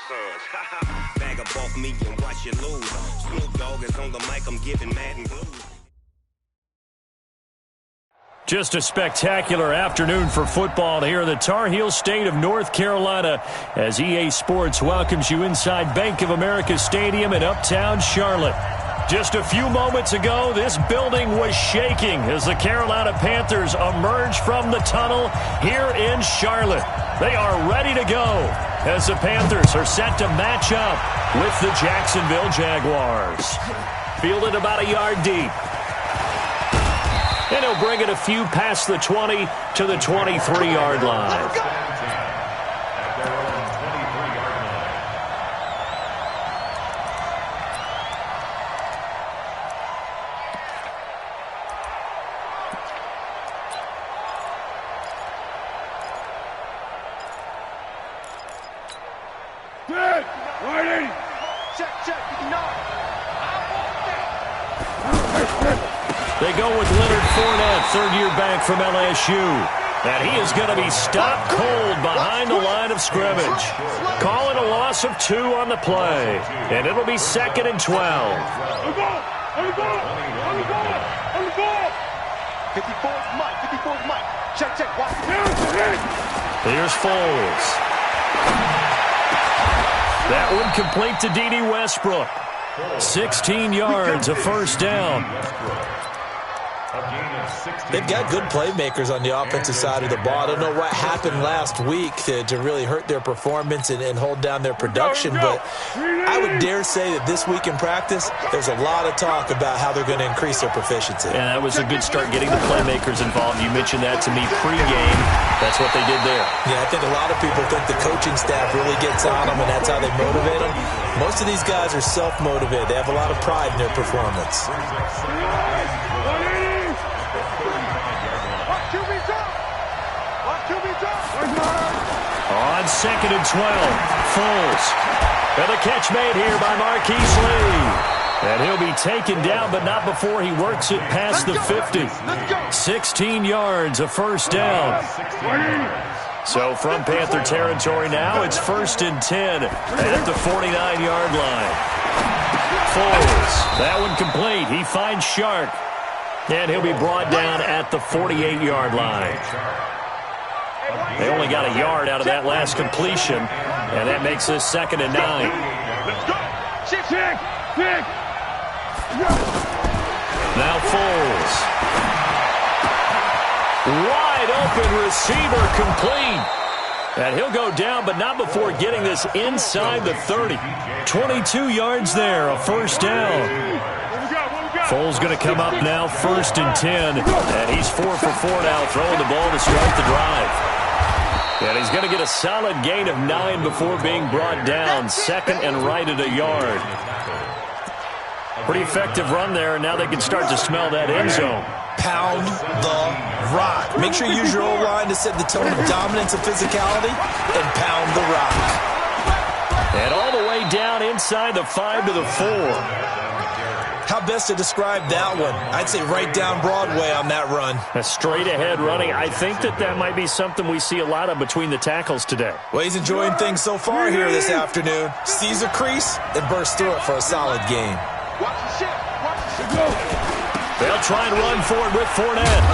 sons. Bag up off me and watch you lose. Snoop Dogg is on the mic, I'm giving Madden blues. Just a spectacular afternoon for football here in the Tar Heel state of North Carolina as EA Sports welcomes you inside Bank of America Stadium in Uptown Charlotte. Just a few moments ago, this building was shaking as the Carolina Panthers emerged from the tunnel here in Charlotte. They are ready to go as the Panthers are set to match up with the Jacksonville Jaguars. Fielded about a yard deep. And he'll bring it a few past the 20 to the 23-yard line. Good. Ready. Check. They go with Leonard Fournette, third-year back from LSU. And he is going to be stopped cold behind the line of scrimmage. Call it a loss of 2 on the play. And it'll be 2nd and 12. On the ball. 54's Mike. Check. Watch it. Here's Foles. That one complete to D.D. Westbrook. 16 yards, a first down. They've got good playmakers on the offensive side of the ball. I don't know what happened last week to really hurt their performance and hold down their production, but I would dare say that this week in practice, there's a lot of talk about how they're going to increase their proficiency. Yeah, that was a good start getting the playmakers involved. You mentioned that to me pregame. That's what they did there. Yeah, I think a lot of people think the coaching staff really gets on them, and that's how they motivate them. Most of these guys are self-motivated. They have a lot of pride in their performance. On 2nd and 12, Foles. And the catch made here by Marquise Lee. And he'll be taken down, but not before he works it past the 50. 16 yards, a first down. So from Panther territory now, it's 1st and 10 at the 49-yard line. Foles, that one complete. He finds Shark. And he'll be brought down at the 48-yard line. They only got a yard out of that last completion, and that makes this 2nd and 9. Now Foles. Wide open receiver complete. And he'll go down, but not before getting this inside the 30. 22 yards there, a first down. Foles going to come up now, 1st and 10. And he's 4 for 4 now, throwing the ball to start the drive. And he's going to get a solid gain of 9 before being brought down. 2nd and right at a yard. Pretty effective run there, and now they can start to smell that end zone. Pound the rock. Make sure you use your O-line to set the tone of dominance and physicality, and pound the rock. And all the way down inside the 5 to the 4. How best to describe that one? I'd say right down Broadway on that run. A straight-ahead running. I think that might be something we see a lot of between the tackles today. Well, he's enjoying things so far here this afternoon. Sees a crease and bursts through it for a solid gain. They'll try and run forward with Fournette.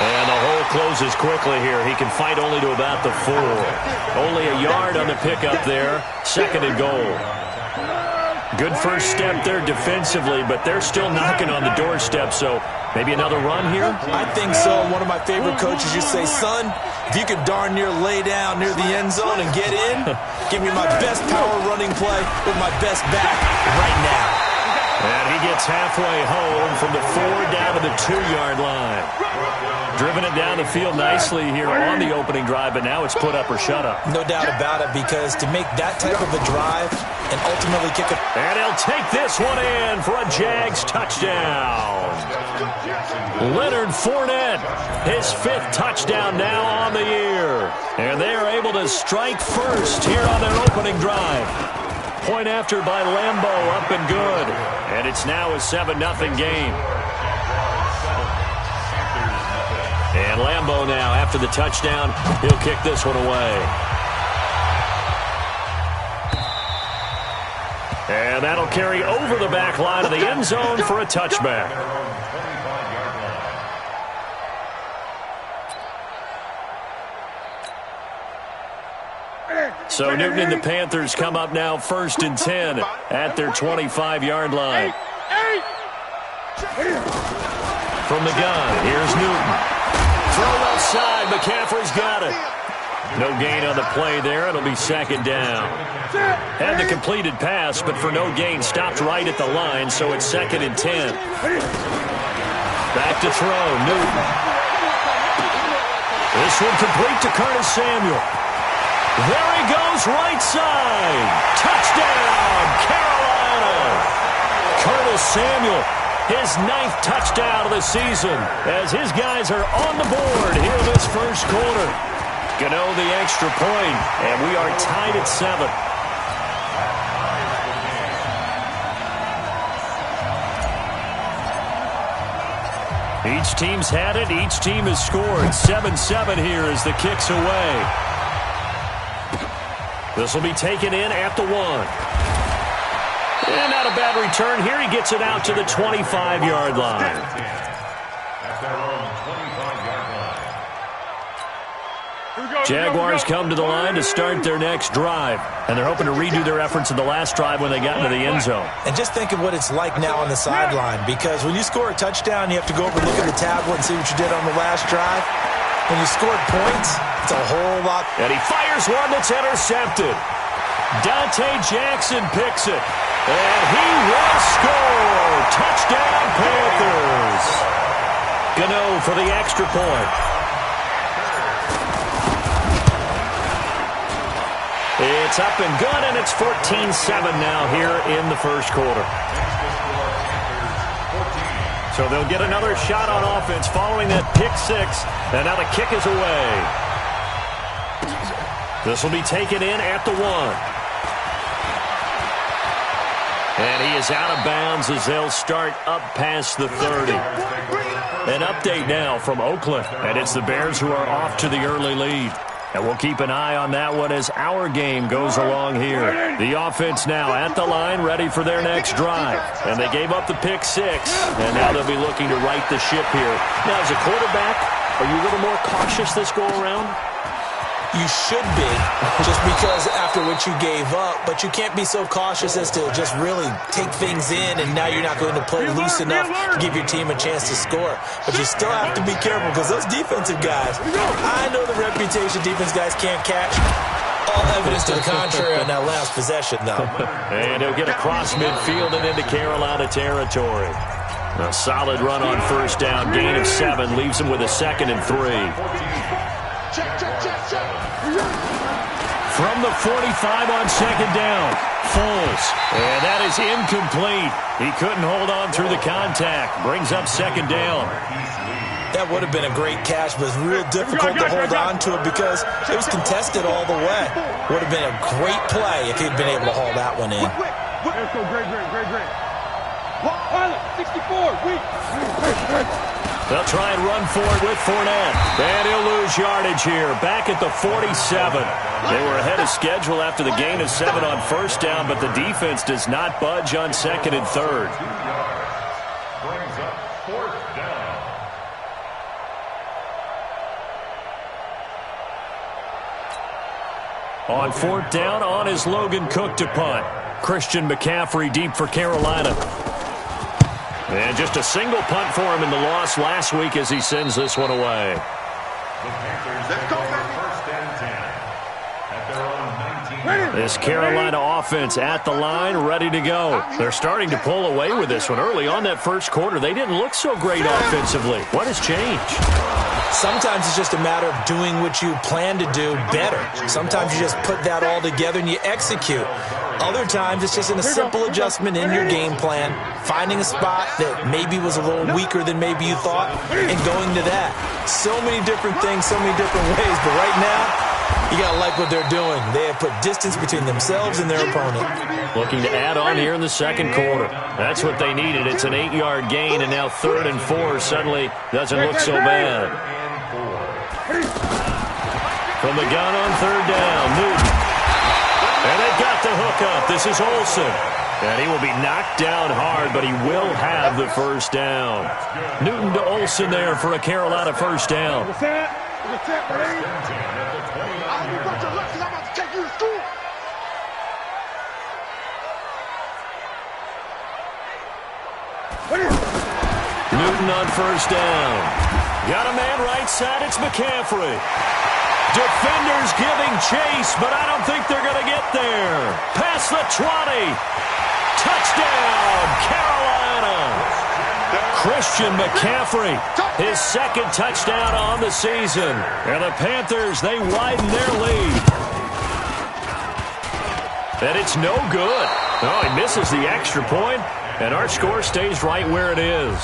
And the hole closes quickly here. He can fight only to about the 4. Only a yard on the pickup there. 2nd and goal. Good first step there defensively, but they're still knocking on the doorstep, so maybe another run here? I think so. One of my favorite coaches used to say, son, if you could darn near lay down near the end zone and get in, give me my best power running play with my best back right now. And he gets halfway home from the 4 down to the 2-yard line. Driven it down the field nicely here on the opening drive, but now it's put up or shut up. No doubt about it, because to make that type of a drive and ultimately kick it. And he'll take this one in for a Jags touchdown. Leonard Fournette, his 5th touchdown now on the year. And they are able to strike first here on their opening drive. Point after by Lambo, up and good. And it's now a 7-0 game. And Lambo now, after the touchdown, he'll kick this one away. And that'll carry over the back line of the end zone for a touchback. So Newton and the Panthers come up now 1st and 10 at their 25-yard line. From the gun, here's Newton. Throw outside, McCaffrey's got it. No gain on the play there. It'll be 2nd down. Had the completed pass, but for no gain, stopped right at the line, so it's 2nd and 10. Back to throw, Newton. This one complete to Curtis Samuel. There he goes, right side. Touchdown, Carolina. Curtis Samuel, his 9th touchdown of the season, as his guys are on the board here this first quarter. Gano the extra point, and we are tied at 7. Each team's had it. Each team has scored. 7-7 here as the kick's away. This will be taken in at the 1. And not a bad return here. He gets it out to the 25-yard line. Jaguars come to the line to start their next drive, and they're hoping to redo their efforts in the last drive when they got into the end zone. And just think of what it's like now on the sideline, because when you score a touchdown, you have to go over and look at the tablet and see what you did on the last drive. When you scored points, it's a whole lot. And he fires one that's intercepted. Dante Jackson picks it, and he will score. Touchdown, Panthers. Gano for the extra point. It's up and good, and it's 14-7 now here in the first quarter. So they'll get another shot on offense following that pick 6, and now the kick is away. This will be taken in at the 1. And he is out of bounds as they'll start up past the 30. An update now from Oakland, and it's the Bears who are off to the early lead. And we'll keep an eye on that one as our game goes along here. The offense now at the line, ready for their next drive. And they gave up the pick 6, and now they'll be looking to right the ship here. Now, as a quarterback, are you a little more cautious this go-around? You should be, just because after what you gave up, but you can't be so cautious as to just really take things in, and now you're not going to play loose enough to give your team a chance to score. But you still have to be careful, because those defensive guys, I know the reputation defense guys can't catch. All evidence to the contrary on that last possession, though. And he'll get across midfield and into Carolina territory. A solid run on first down, gain of 7, leaves him with a 2nd and 3. From the 45 on 2nd down, Foles. And that is incomplete. He couldn't hold on through the contact. Brings up 2nd down. That would have been a great catch, but it's real difficult to hold on to it because it was contested all the way. Would have been a great play if he'd been able to haul that one in. Let's go, great. Pilot, 64, weak. They'll try and run for it with Fournette. And he'll lose yardage here. Back at the 47. They were ahead of schedule after the gain of 7 on first down, but the defense does not budge on 2nd and 3rd. Brings up 4th down. On 4th down, on is Logan Cook to punt. Christian McCaffrey deep for Carolina. And just a single punt for him in the loss last week as he sends this one away. This Carolina offense at the line, ready to go. They're starting to pull away with this one. Early on that first quarter, they didn't look so great offensively. What has changed? Sometimes it's just a matter of doing what you plan to do better. Sometimes you just put that all together and you execute. Other times it's just in a simple adjustment in your game plan, finding a spot that maybe was a little weaker than maybe you thought, and going to that. So many different things, so many different ways, but right now, you got to like what they're doing. They have put distance between themselves and their opponent. Looking to add on here in the second quarter. That's what they needed. It's an 8-yard gain, and now 3rd and 4 suddenly doesn't look so bad. From the gun on 3rd down, Newton. And they've got the hook up. This is Olsen. And he will be knocked down hard, but he will have the first down. Newton to Olsen there for a Carolina first down. Newton on first down. Got a man right side. It's McCaffrey. Defenders giving chase, but I don't think they're going to get there. Past the 20. Touchdown, Carolina. Christian McCaffrey, his second touchdown on the season. And the Panthers, they widen their lead. And it's no good. Oh, he misses the extra point, and our score stays right where it is.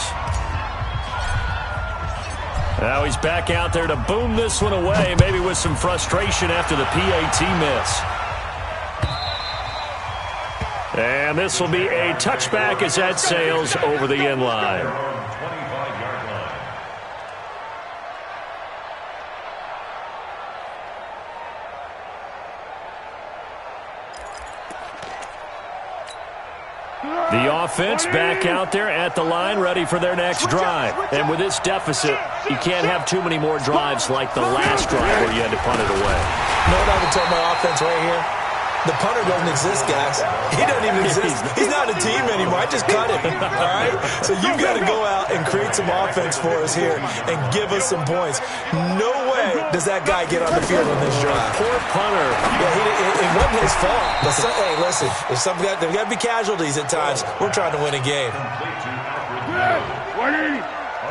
Now he's back out there to boom this one away, maybe with some frustration after the PAT miss. And this will be a touchback as that sails over the end line. The offense back out there at the line, ready for their next drive. And with this deficit, you can't have too many more drives like the last drive where you had to punt it away. You know what I would tell my offense right here? The punter doesn't exist, guys. He doesn't even exist. He's not a team anymore. I just cut him, all right? So you've got to go out and create some offense for us here and give us some points. No way does that guy get on the field on this drive. Poor punter. Yeah, it wasn't his fault. But hey, listen, there's got to be casualties at times. We're trying to win a game.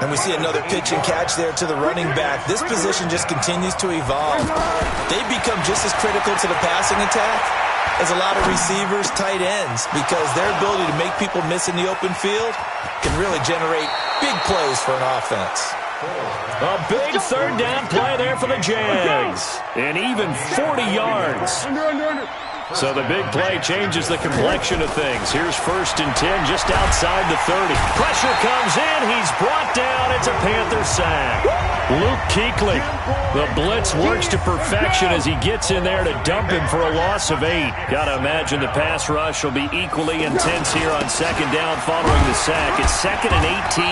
And we see another pitch and catch there to the running back. This position just continues to evolve. They become just as critical to the passing attack as a lot of receivers, tight ends, because their ability to make people miss in the open field can really generate big plays for an offense. A big third down play there for the Jags. And even 40 yards. So the big play changes the complexion of things. Here's 1st and 10 just outside the 30. Pressure comes in. He's brought down. It's a Panther sack. Luke Kuechly. The blitz works to perfection as he gets in there to dump him for a loss of 8. Got to imagine the pass rush will be equally intense here on 2nd down following the sack. It's 2nd and 18.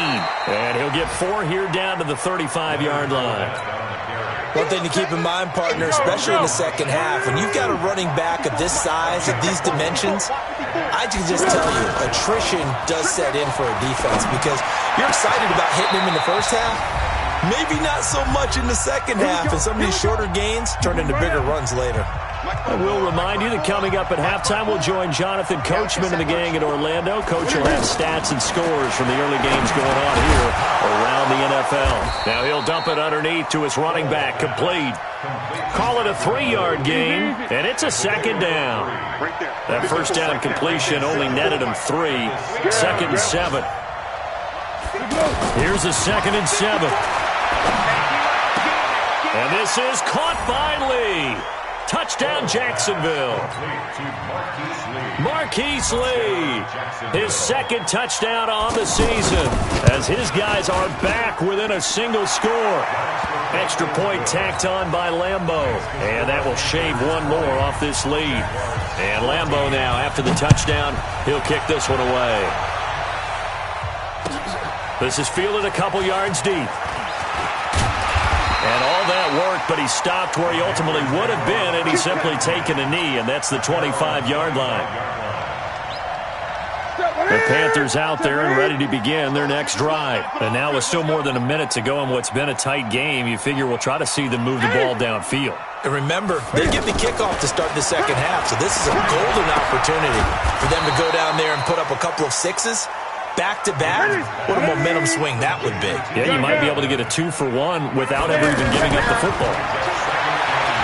And he'll get 4 here down to the 35-yard line. One thing to keep in mind, partner, especially in the second half, when you've got a running back of this size, of these dimensions, I can just tell you, attrition does set in for a defense because you're excited about hitting him in the first half. Maybe not so much in the second half, and some of these shorter gains turn into bigger runs later. I will remind you that coming up at halftime, we'll join Jonathan Coachman and the gang at Orlando. Coach will have stats and scores from the early games going on here around the NFL. Now he'll dump it underneath to his running back, complete. Call it a 3-yard gain, and it's a 2nd down. That first down completion only netted him 3. 2nd and 7. Here's a 2nd and 7. And this is caught by Lee. Touchdown, Jacksonville. Marquise Lee, his 2nd touchdown on the season as his guys are back within a single score. Extra point tacked on by Lambeau, and that will shave one more off this lead. And Lambeau now, after the touchdown, he'll kick this one away. This is fielded a couple yards deep. And all that worked, but he stopped where he ultimately would have been, and he's simply taken a knee, and that's the 25-yard line. The Panthers out there and ready to begin their next drive. And now with still more than a minute to go in what's been a tight game, you figure we'll try to see them move the ball downfield. And remember, they get the kickoff to start the second half, so this is a golden opportunity for them to go down there and put up a couple of 6s. Back-to-back, what a momentum swing that would be. Yeah, you might be able to get a 2-for-1 without ever even giving up the football.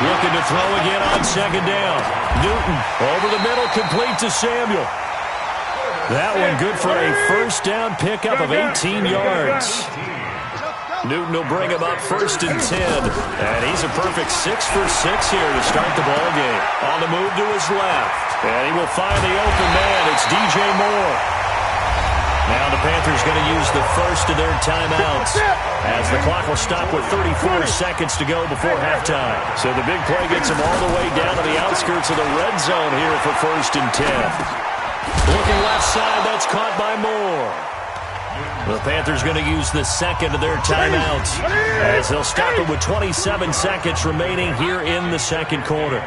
Looking to throw again on 2nd down. Newton over the middle, complete to Samuel. That one good for a first down pickup of 18 yards. Newton will bring him up 1st and 10. And he's a perfect 6 for 6 here to start the ball game. On the move to his left. And he will find the open man. It's DJ Moore. Now the Panthers going to use the first of their timeouts as the clock will stop with 34 seconds to go before halftime. So the big play gets them all the way down to the outskirts of the red zone here for 1st and 10. Looking left side, that's caught by Moore. The Panthers going to use the second of their timeouts as they'll stop it with 27 seconds remaining here in the second quarter.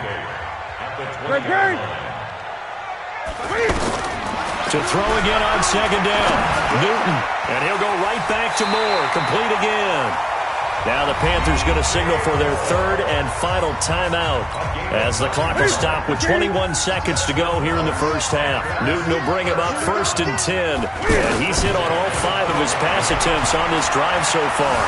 To throw again on second down, Newton, and he'll go right back to Moore, complete again. Now the Panthers going to signal for their third and final timeout as the clock will stop with 21 seconds to go here in the first half. Newton will bring him up 1st and 10, and he's hit on all 5 of his pass attempts on this drive so far.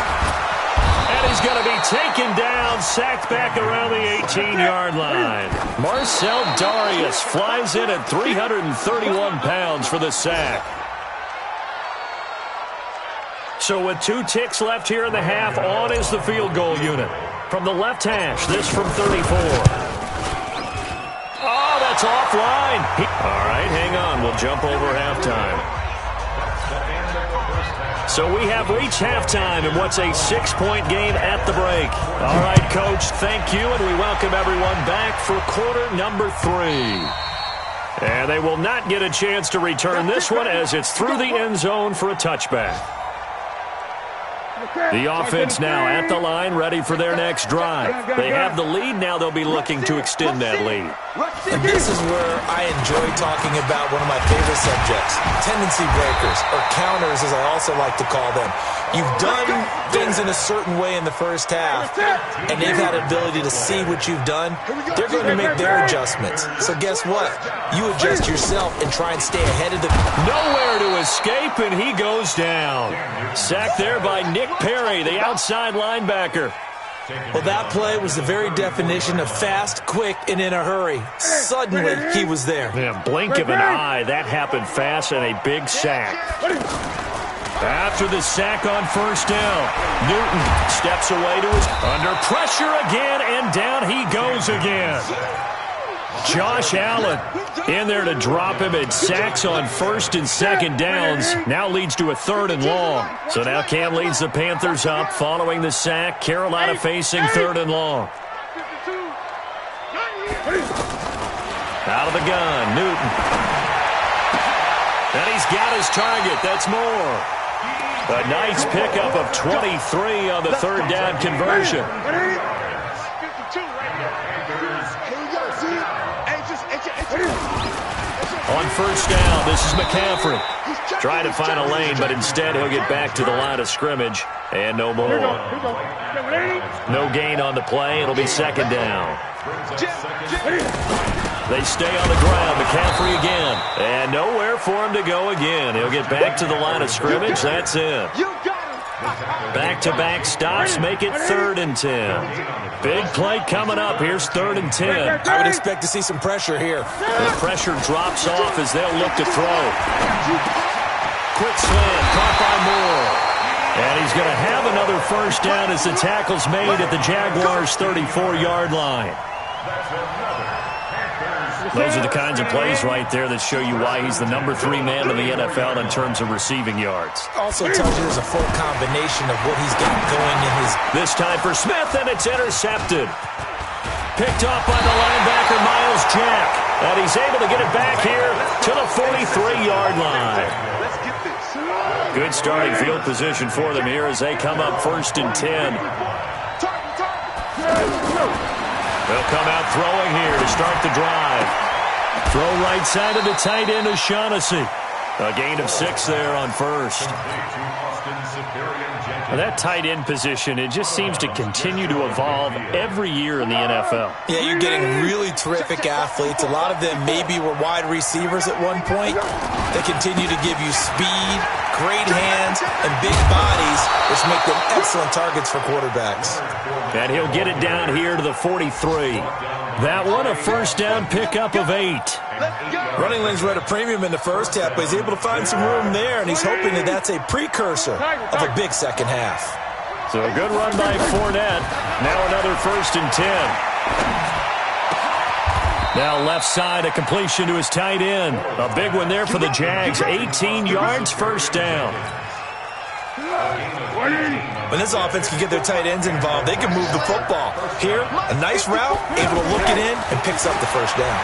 And he's going to be taken down, sacked back around the 18-yard line. Marcel Darius flies in at 331 pounds for the sack. So with 2 ticks left here in the half, on is the field goal unit. From the left hash, this from 34. Oh, that's offline. All right, hang on. We'll jump over halftime. So we have reached halftime in what's a 6-point game at the break. All right, Coach, thank you, and we welcome everyone back for quarter number 3. And they will not get a chance to return this one as it's through the end zone for a touchback. The offense now at the line, ready for their next drive. They have the lead. Now they'll be looking to extend that lead. And this is where I enjoy talking about one of my favorite subjects, tendency breakers, or counters as I also like to call them. You've done things in a certain way in the first half, and they've had the ability to see what you've done. They're going to make their adjustments. So guess what? You adjust yourself and try and stay ahead of the... Nowhere to escape, and he goes down. Sacked there by Nick Perry, the outside linebacker. Well, that play was the very definition of fast, quick, and in a hurry. Suddenly, he was there. Yeah, blink of an eye, that happened fast, and a big sack. After the sack on first down, Newton steps away to his... Under pressure again, and down he goes again. Josh Allen in there to drop him, and sacks on 1st and 2nd downs. Now leads to a 3rd and long. So now Cam leads the Panthers up following the sack. Carolina facing 3rd and long. Out of the gun, Newton. And he's got his target. That's Moore. A nice pickup of 23 on the 3rd down conversion. On first down, this is McCaffrey. Trying to find a lane, but instead he'll get back to the line of scrimmage. And no more. No gain on the play. It'll be 2nd down. They stay on the ground. McCaffrey again. And nowhere for him to go again. He'll get back to the line of scrimmage. That's it. Back-to-back stops make it 3rd and 10. Big play coming up. Here's 3rd and 10. I would expect to see some pressure here. The pressure drops off as they'll look to throw. Quick slam, caught by Moore. And he's going to have another first down as the tackle's made at the Jaguars' 34-yard line. Those are the kinds of plays right there that show you why he's the number 3 man in the NFL in terms of receiving yards. Also tells you there's a full combination of what he's got going in his... This time for Smith, and it's intercepted. Picked off by the linebacker, Miles Jack. And he's able to get it back here to the 43-yard line. Good starting field position for them here as they come up 1st and 10. They'll come out throwing here to start the drive. Throw right side of the tight end, O'Shaughnessy. A gain of 6 there on first. Well, that tight end position, it just seems to continue to evolve every year in the NFL. Yeah, you're getting really terrific athletes. A lot of them maybe were wide receivers at one point. They continue to give you speed, great hands, and big bodies, which make them excellent targets for quarterbacks. And he'll get it down here to the 43. That one, a first down pickup of 8. Running lanes were at a premium in the first half, but he's able to find some room there, and he's hoping that that's a precursor of a big second half. So a good run by Fournette. Now another 1st and 10. Now left side, a completion to his tight end. A big one there for the Jags. 18 yards, first down. When this offense can get their tight ends involved, they can move the football. Here, a nice route, able to look it in, and picks up the first down.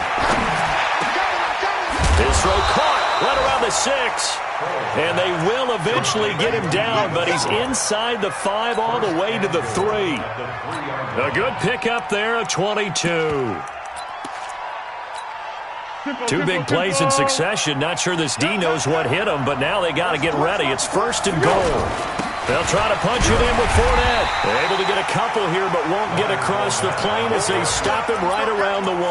His throw caught right around the 6. And they will eventually get him down, but he's inside the 5 all the way to the 3. A good pickup there of 22. Two big plays in succession. Not sure this D knows what hit him, but now they got to get ready. It's 1st and goal. They'll try to punch it in with Fournette. They're able to get a couple here, but won't get across the plane as they stop him right around the 1.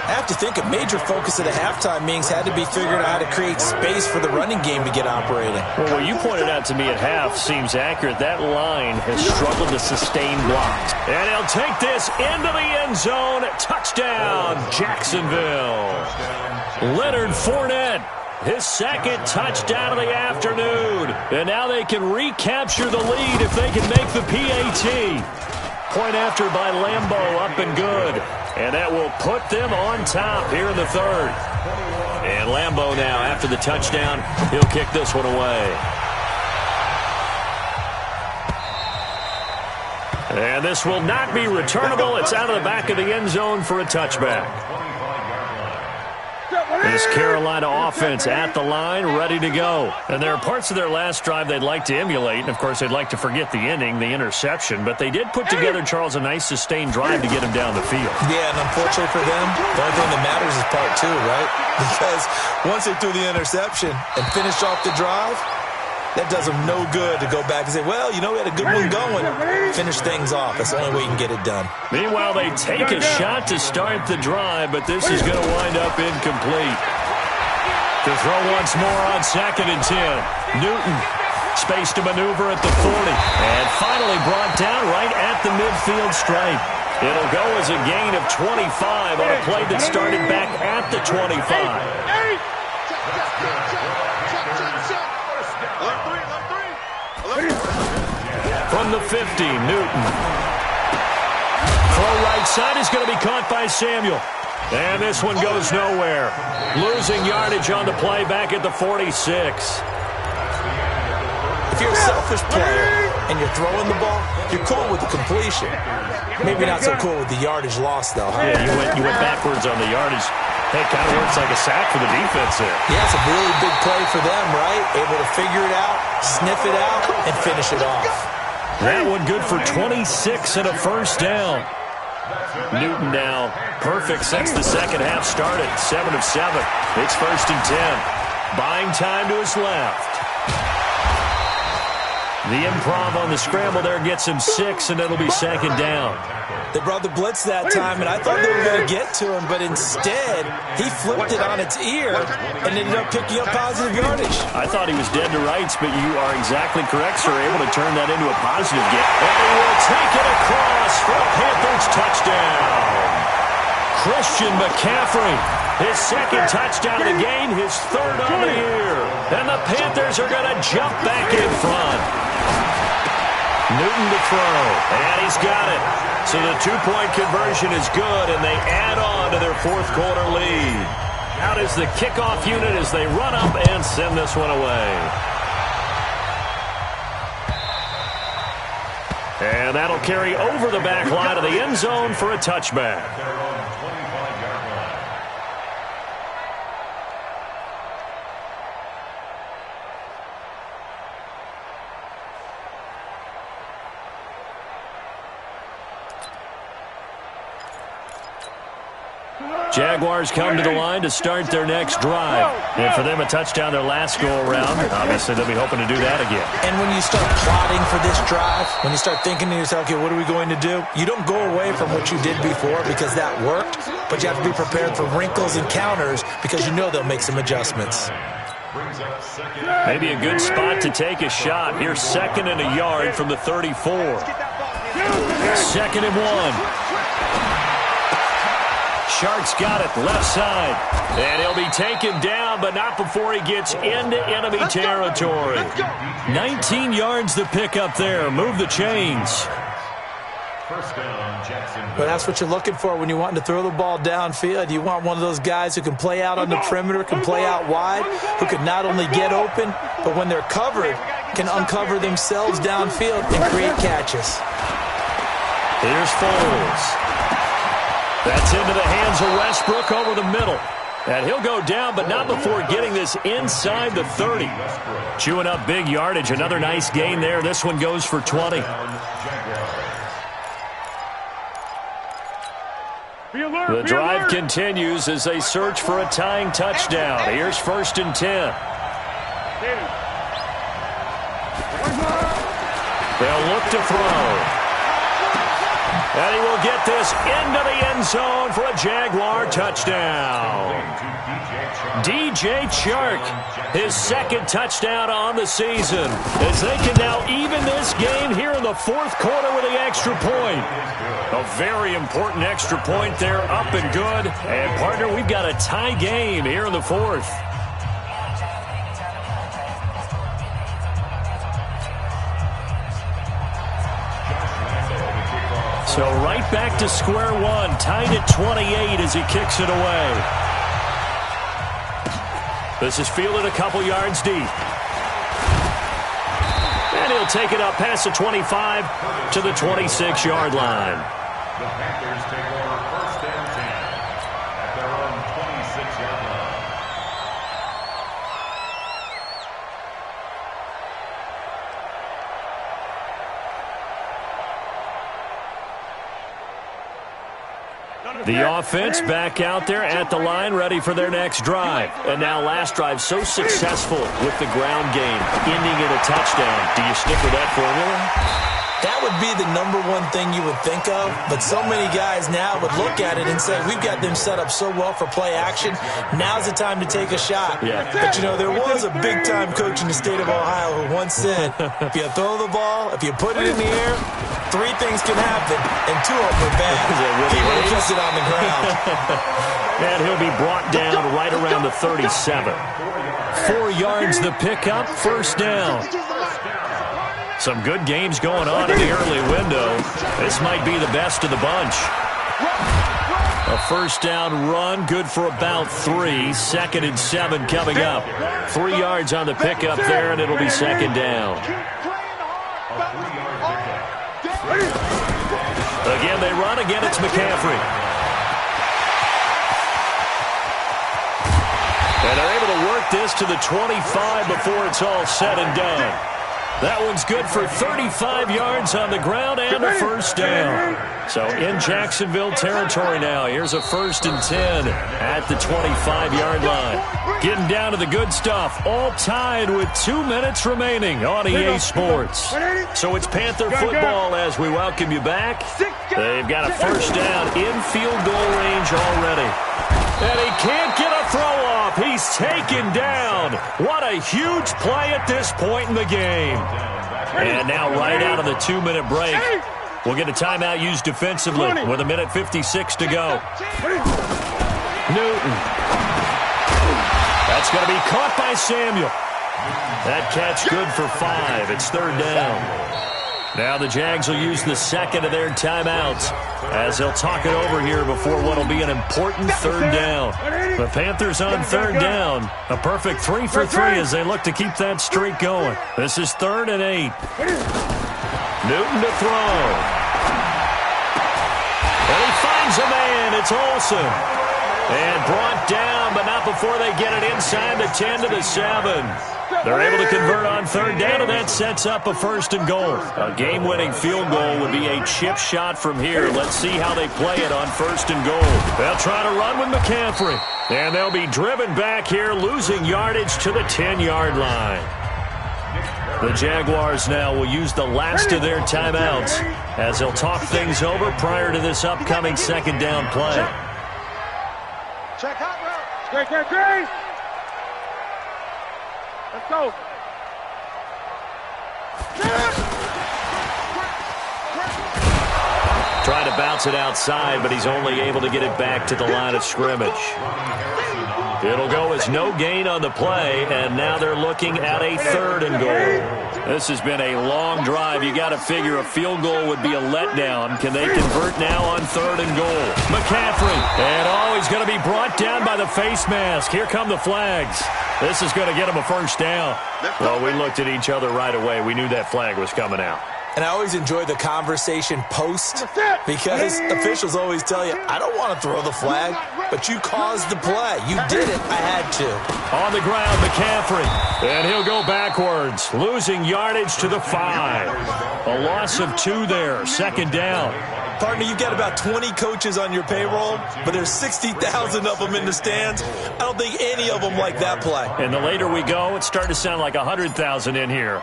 I have to think a major focus of the halftime meetings had to be figuring out how to create space for the running game to get operating. Well, what you pointed out to me at half seems accurate. That line has struggled to sustain blocks. And he'll take this into the end zone. Touchdown, Jacksonville. Leonard Fournette, his 2nd touchdown of the afternoon. And now they can recapture the lead if they can make the PAT. Point after by Lambeau, up and good. And that will put them on top here in the 3rd. And Lambeau now, after the touchdown, he'll kick this one away. And this will not be returnable. It's out of the back of the end zone for a touchback. This Carolina offense at the line, ready to go. And there are parts of their last drive they'd like to emulate. And, of course, they'd like to forget the ending, the interception. But they did put together, Charles, a nice sustained drive to get him down the field. Yeah, and unfortunately for them, the only thing that matters is part 2, right? Because once they threw the interception and finished off the drive, that does them no good to go back and say, well, you know, we had a good one going. Finish things off. That's the only way you can get it done. Meanwhile, they take a shot to start the drive, but this is going to wind up incomplete. To throw once more on 2nd and 10. Newton, space to maneuver at the 40. And finally brought down right at the midfield stripe. It'll go as a gain of 25 on a play that started back at the 25. From the 50, Newton. Throw right side is going to be caught by Samuel. And this one goes nowhere. Losing yardage on the play back at the 46. If you're a selfish player and you're throwing the ball, you're cool with the completion. Maybe not so cool with the yardage loss, though. Huh? Yeah, you went backwards on the yardage. Hey, it kind of works like a sack for the defense there. Yeah, it's a really big play for them, right? Able to figure it out, sniff it out, and finish it off. That one good for 26 and a 1st down. Newton now perfect since the 2nd half started. 7 of 7. It's 1st and 10. Buying time to his left. The improv on the scramble there gets him 6, and it'll be 2nd down. They brought the blitz that time, and I thought they were going to get to him, but instead, he flipped it on its ear and ended up picking up positive yardage. I thought he was dead to rights, but you are exactly correct, sir. Able to turn that into a positive gain. And he will take it across for a Panthers touchdown. Christian McCaffrey, his 2nd touchdown of the game, his 3rd on the year. And the Panthers are going to jump back in front. Newton to throw, and he's got it. So the 2-point conversion is good, and they add on to their 4th quarter lead. Out is the kickoff unit as they run up and send this one away. And that'll carry over the back line of the end zone for a touchback. Jaguars come to the line to start their next drive. And for them, a touchdown their last go-around. Obviously, they'll be hoping to do that again. And when you start plotting for this drive, when you start thinking to yourself, okay, what are we going to do? You don't go away from what you did before because that worked, but you have to be prepared for wrinkles and counters because you know they'll make some adjustments. Maybe a good spot to take a shot. Here's 2nd and a yard from the 34. 2nd and 1. Shark's got it, left side. And he'll be taken down, but not before he gets into enemy territory. 19 yards to pick up there. Move the chains. But that's what you're looking for when you want to throw the ball downfield. You want one of those guys who can play out on the perimeter, can play out wide, who can not only get open, but when they're covered, can uncover themselves downfield and create catches. Here's Foles. That's into the hands of Westbrook over the middle. And he'll go down, but not before getting this inside the 30. Chewing up big yardage. Another nice gain there. This one goes for 20. The drive continues as they search for a tying touchdown. Here's 1st and 10. They'll look to throw. And he will get this into the end zone for a Jaguar touchdown. DJ Chark, his 2nd touchdown on the season, as they can now even this game here in the 4th quarter with the extra point. A very important extra point there, up and good. And, partner, we've got a tie game here in the 4th. So right back to square one, tied at 28 as he kicks it away. This is fielded a couple yards deep. And he'll take it up past the 25 to the 26-yard line. The Panthers take over 1st and 10 at their own 26-yard line. The offense back out there at the line, ready for their next drive. And now last drive so successful with the ground game, ending in a touchdown. Do you stick with that formula? That would be the #1 thing you would think of, but so many guys now would look at it and say, we've got them set up so well for play action, now's the time to take a shot. Yeah. But, you know, there was a big-time coach in the state of Ohio who once said, if you throw the ball, if you put it in the air, 3 things can happen, and 2 of them are bad. He would have kept it on the ground. And he'll be brought down right around the 37. 4 yards the pickup, 1st down. Some good games going on in the early window. This might be the best of the bunch. A 1st down run, good for about 3. 2nd and 7 coming up. 3 yards on the pickup there, and it'll be 2nd down. Again, they run. Again, it's McCaffrey. And they're able to work this to the 25 before it's all said and done. That one's good for 35 yards on the ground and a 1st down. So in Jacksonville territory now. Here's a 1st and 10 at the 25-yard line. Getting down to the good stuff. All tied with 2 minutes remaining on EA Sports. So it's Panther football as we welcome you back. They've got a 1st down in field goal range already. And he can't get a throw off. He's taken down. What a huge play at this point in the game. And now right out of the 2-minute break, we'll get a timeout used defensively with 1:56 to go. Newton. That's going to be caught by Samuel. That catch good for 5. It's 3rd down. Now the Jags will use the 2nd of their timeouts as they'll talk it over here before what will be an important 3rd down. The Panthers on 3rd down. A perfect 3 for 3 as they look to keep that streak going. This is 3rd and 8. Newton to throw. And he finds a man. It's Olsen. And brought down, but not before they get it inside the 10 to the 7. They're able to convert on 3rd down, and that sets up a 1st and goal. A game-winning field goal would be a chip shot from here. Let's see how they play it on 1st and goal. They'll try to run with McCaffrey. And they'll be driven back here, losing yardage to the 10-yard line. The Jaguars now will use the last of their timeouts as they'll talk things over prior to this upcoming 2nd down play. Check out route. Great. Let's go. Trying to bounce it outside, but he's only able to get it back to the line of scrimmage. It'll go as no gain on the play, and now they're looking at a 3rd and goal. This has been a long drive. You got to figure a field goal would be a letdown. Can they convert now on 3rd and goal? McCaffrey, and he's going to be brought down by the face mask. Here come the flags. This is going to get him a 1st down. Well, we looked at each other right away. We knew that flag was coming out. And I always enjoy the conversation post because officials always tell you, I don't want to throw the flag, but you caused the play. You did it. I had to. On the ground, McCaffrey. And he'll go backwards, losing yardage to the 5. A loss of 2 there, second down. Partner, you've got about 20 coaches on your payroll, but there's 60,000 of them in the stands. I don't think any of them like that play. And the later we go, it's starting to sound like 100,000 in here.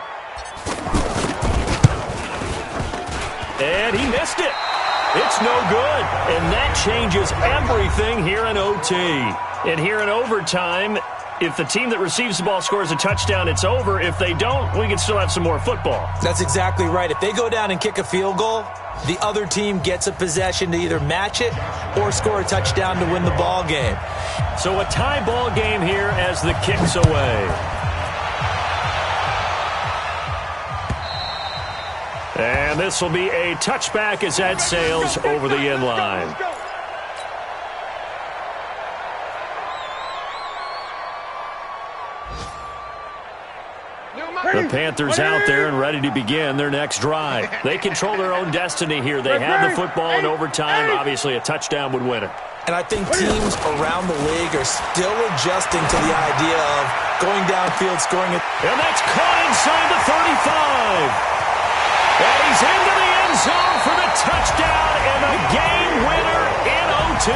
And he missed it. It's no good. And that changes everything here in OT. And here in overtime, if the team that receives the ball scores a touchdown, it's over. If they don't, we can still have some more football. That's exactly right. If they go down and kick a field goal, the other team gets a possession to either match it or score a touchdown to win the ball game. So a tie ball game here as the kick's away. And this will be a touchback as that sails over the end line. The Panthers out there and ready to begin their next drive. They control their own destiny here. They have the football in overtime. Obviously, a touchdown would win it. And I think teams around the league are still adjusting to the idea of going downfield, scoring it. And that's caught inside the 35. And he's into the end zone for the touchdown and a game winner in OT.